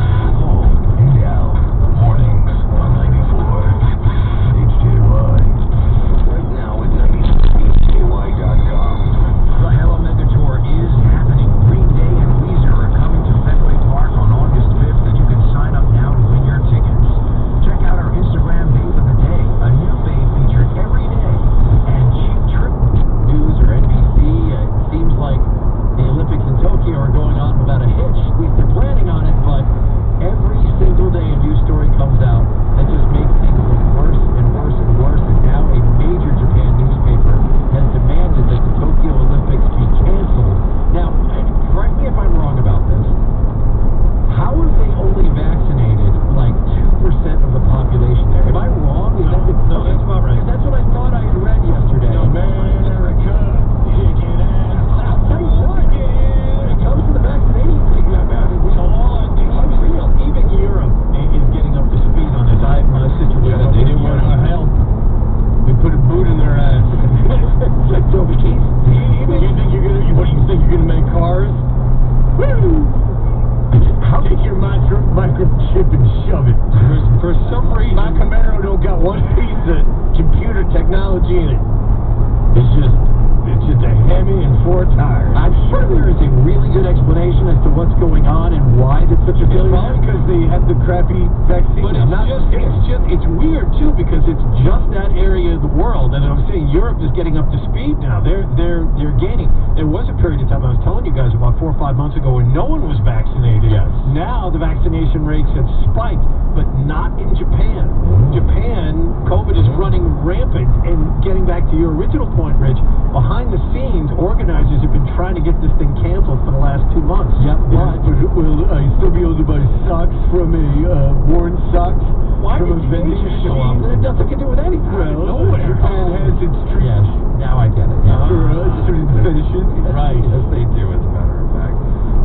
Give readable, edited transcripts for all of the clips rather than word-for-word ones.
Now, mornings on 94 HJY. Right now at 92HJY.com. The Hella Mega Tour is happening. Green Day and Weezer are coming to Fenway Park on August 5th, and you can sign up now to win your tickets. Check out our Instagram Babe of the Day, a new babe featured every day. And cheap trip news or NBC, it seems like the Olympics in Tokyo are going on without a hitch. At least they're planning on it, but every single day a new story comes out that just makes things look worse and worse and worse. And now a major Japan newspaper has demanded that the Tokyo Olympics be canceled. Now, correct me if I'm wrong about this. How have they only vaccinated like 2% of the population there? Am I wrong? Is that No, that's about right. That's what I thought I had read yesterday. America, kicking ass. I'll tell you what, when it comes to the vaccination thing, So unreal. even Europe is getting up to speed on this situation. Yeah, They didn't want our help. We put a boot in their ass. So What do you think you're gonna make cars? Woo! Take your microchip and shove it. For some reason, my Camaro don't got one piece of computer technology in it. It's just a Hemi and 4 tires. I'm sure there is a really good explanation as to what's going on and why it's such a It's failure. probably because they had the crappy vaccine. But it's weird too, because it's just that area of the world, and I'm saying Europe is getting up to speed now. They're gaining. There was a period of time I was telling you guys about 4 or 5 months ago when no one was vaccinated. Yes. Now the vaccination rates have spiked, but not in Japan. Japan, COVID is running rampant, and getting back to your original point, Rich, behind the scenes, organizers have been trying to get this thing canceled for the last 2 months. Yep, but will I still be able to buy socks from worn socks? Why from did a vending Jesus show up? machine? It has nothing to do with anything. Well, Japan has its street Yes, now I get it. street fetishes. Right. Yes, they do, as a matter of fact.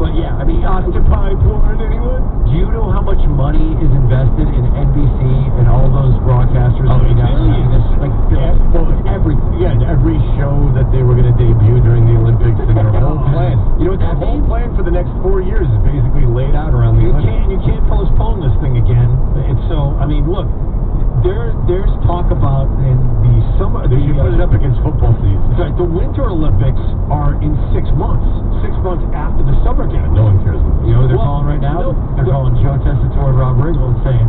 But yeah, I mean, Octopi porn, anyone? do you know how much money is invested in NBC and all those broadcasters? Oh, putting out billions. like Yeah, well, everything. Yeah, and every show that they were going to debut during the Olympics and their whole plan. You know what that Their whole means? plan for the next 4 years is basically laid out around the Olympics. You can't postpone this thing again. And so, I mean, look, there's talk about in the summer. They should put it up against football season. Right, the Winter Olympics are in 6 months. 6 months after the summer games. No one cares. You know what they're calling right now? no. They're calling Joe Tessitore and Rob Riggle and saying,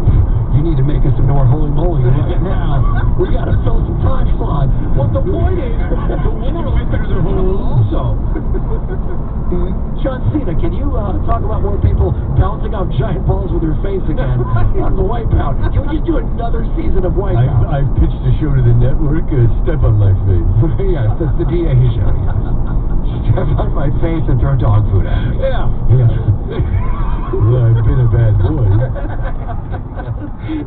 you need to make us some more holy moly right now. We got to fill some time slots. What the point is, the Winter Olympics are also. John Cena, can you talk about more people bouncing off giant balls with their face again on the Wipeout? Can we just do another season of Wipeout? I've pitched a show to the network, Step on My Face. Yes, that's the DA show. Step on my face and throw dog food at me. Yeah. Well, I've been a bad boy.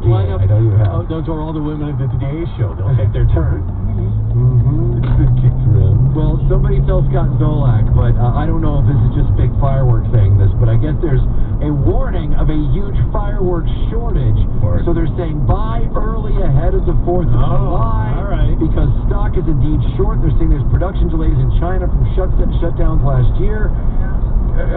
Line up. I know you have. Those are all the women at the Today Show. They'll take their turn. It's been kicked around. Well, somebody tell Scott Zolak, but I don't know if this is just big fireworks saying this, but I guess there's a warning of a huge fireworks shortage. So they're saying buy early ahead of the 4th of July. All right. Because stock is indeed short. They're saying there's production delays in China from shutdowns last year.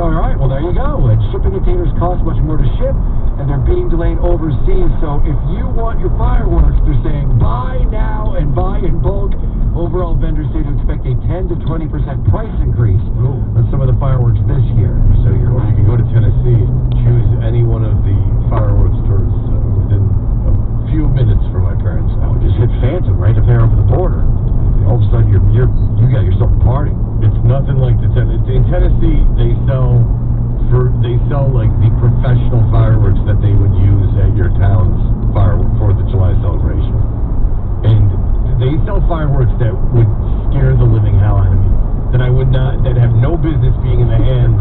All right, well, there you go. And shipping containers cost much more to ship, and they're being delayed overseas. So if you want your fireworks, they're saying buy now and buy in bulk. Overall, vendors say to expect a 10 to 20% price increase on some of the fireworks this year. So Or you can go to Tennessee, choose any one of the fireworks stores within a few minutes from my parents' house. just hit Phantom right up there over the border. All of a sudden, you got yourself a party. It's nothing like in Tennessee. They sell like the professional fireworks that they would use at your town's 4th of July celebration, and they sell fireworks that would scare the living hell out of me. That have no business being in the hands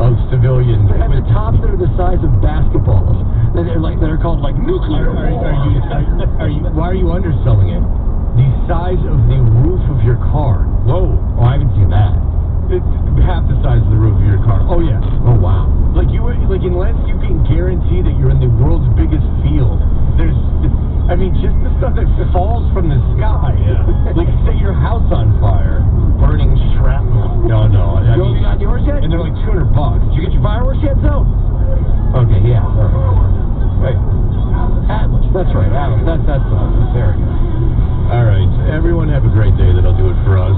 of civilians. They have the tops that are the size of basketballs. That are called like nuclear. Why are you underselling it? The size of the roof of your car. Whoa! Oh, I haven't seen that. It's half the size of the roof of your car. Oh yeah. Oh wow. Unless you can guarantee that you're in the world's biggest field, just the stuff that falls from the sky. Yeah. Like, set your house on fire, burning shrapnel. No. You got yours yet? And they're like like $200. Did you get your fireworks yet, though? Okay, yeah. All right. Wait. Atlas. That's right, Atlas. That's awesome. Very good. All right. Everyone have a great day. That'll do it for us.